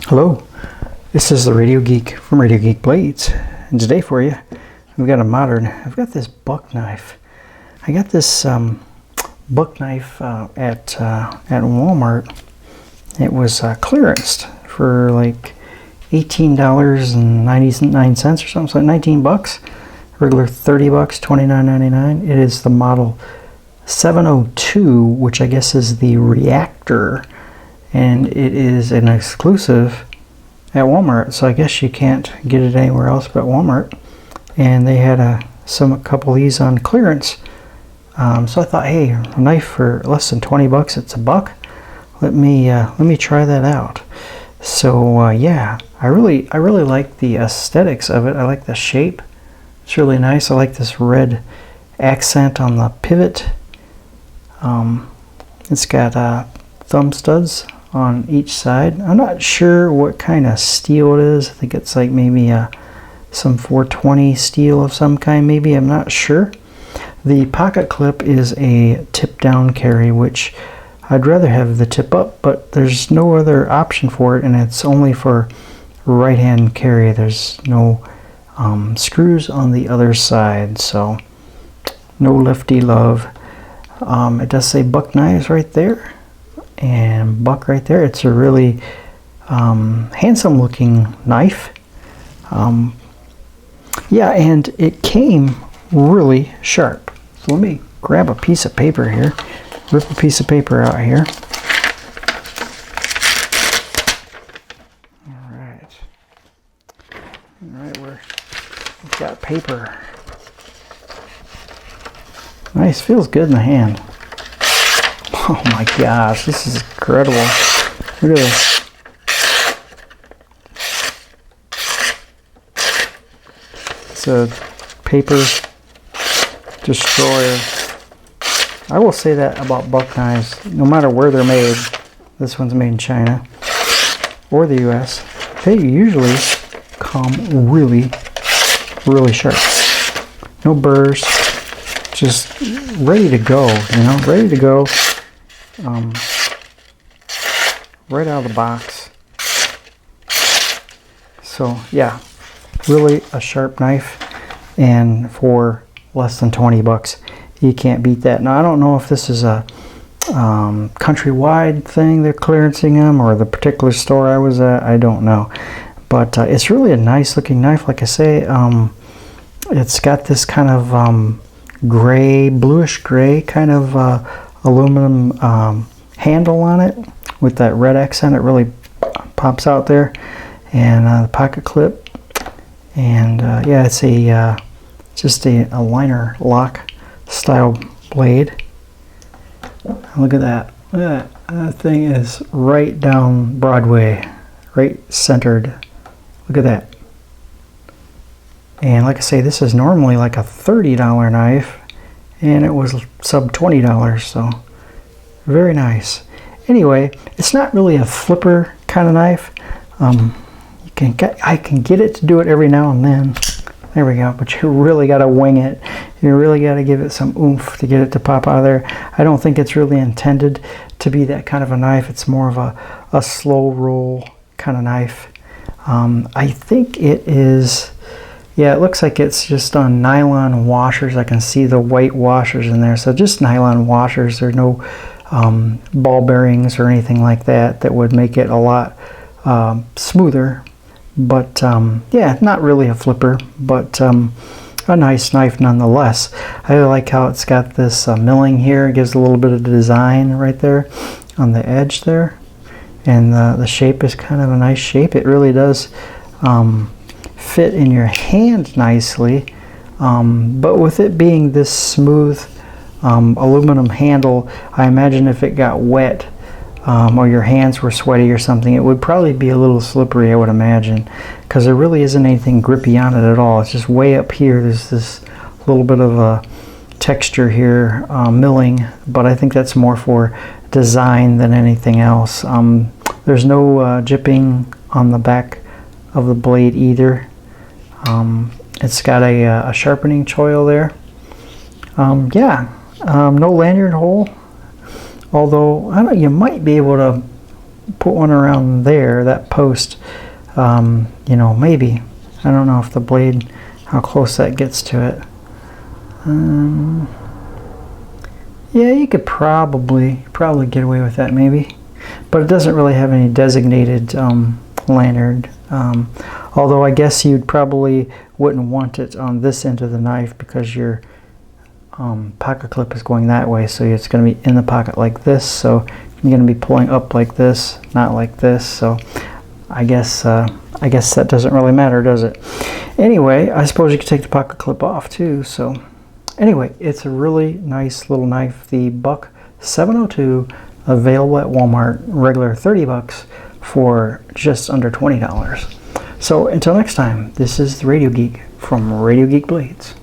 Hello, this is the Radio Geek from Radio Geek Blades, and today for you, I've got this buck knife. I got this buck knife at Walmart. It was clearanced for like $18.99 or something, so 19 bucks. Regular 30 bucks, $29.99. It is the model 702, which I guess is the Reactor, and it is an exclusive at Walmart, so I guess you can't get it anywhere else but Walmart. And they had a couple of these on clearance, so I thought, hey, a knife for less than 20 bucks, it's a buck. Let me try that out. So yeah, I really like the aesthetics of it. I like the shape. It's really nice. I like this red accent on the pivot. It's got thumb studs on each side. I'm not sure what kind of steel it is. I think it's like maybe some 420 steel of some kind, maybe. I'm not sure. The pocket clip is a tip down carry, which I'd rather have the tip up, but there's no other option for it, and it's only for right hand carry. There's no screws on the other side, so no lefty love. It does say buck knives right there and buck right there. It's a really handsome looking knife. Yeah, and it came really sharp. So let me grab a piece of paper here, rip a piece of paper out here. Alright, we've got paper. Nice, feels good in the hand. Oh my gosh, this is incredible. Look at this. It's a paper destroyer. I will say that about buck knives. No matter where they're made, this one's made in China or the US, they usually come really sharp. No burrs, just ready to go, ready to go. Right out of the box. So yeah, really a sharp knife, and for less than 20 bucks, you can't beat that. Now I don't know if this is a countrywide thing they're clearancing them, or the particular store I was at. I don't know, but it's really a nice looking knife. Like I say, it's got this kind of gray, bluish gray kind of aluminum handle on it with that red accent. It really pops out there, and the pocket clip, and yeah, it's a just a liner lock style blade. Look at that. Look at that. That thing is right down Broadway, right centered. Look at that. And like I say, this is normally like a $30 knife, and it was sub $20, so very nice. Anyway, it's not really a flipper kind of knife. I can get it to do it every now and then. There we go. But you really got to wing it. You really got to give it some oomph to get it to pop out of there. I don't think it's really intended to be that kind of a knife. It's more of a slow roll kind of knife. I think it is. Yeah, it looks like it's just on nylon washers. I can see the white washers in there. So just nylon washers. There are no ball bearings or anything like that that would make it a lot smoother. But yeah, not really a flipper, but a nice knife nonetheless. I like how it's got this milling here. It gives a little bit of design right there on the edge there. And the shape is kind of a nice shape. It really does fit in your hand nicely, but with it being this smooth aluminum handle, I imagine if it got wet or your hands were sweaty or something, it would probably be a little slippery, I would imagine, because there really isn't anything grippy on it at all. It's just way up here. There's this little bit of a texture here, milling, but I think that's more for design than anything else. There's no jipping on the back of the blade either. It's got a sharpening choil there. Yeah, no lanyard hole, although I don't know, you might be able to put one around there, that post, you know, maybe. I don't know if the blade, how close that gets to it. Yeah, you could probably get away with that maybe, but it doesn't really have any designated lanyard. Although I guess you'd probably wouldn't want it on this end of the knife because your pocket clip is going that way, so it's going to be in the pocket like this. So you're going to be pulling up like this, not like this. So I guess that doesn't really matter, does it? Anyway, I suppose you could take the pocket clip off too. So anyway, it's a really nice little knife. The Buck 702, available at Walmart, regular 30 bucks for just under $20. So until next time, this is the Radio Geek from Radio Geek Blades.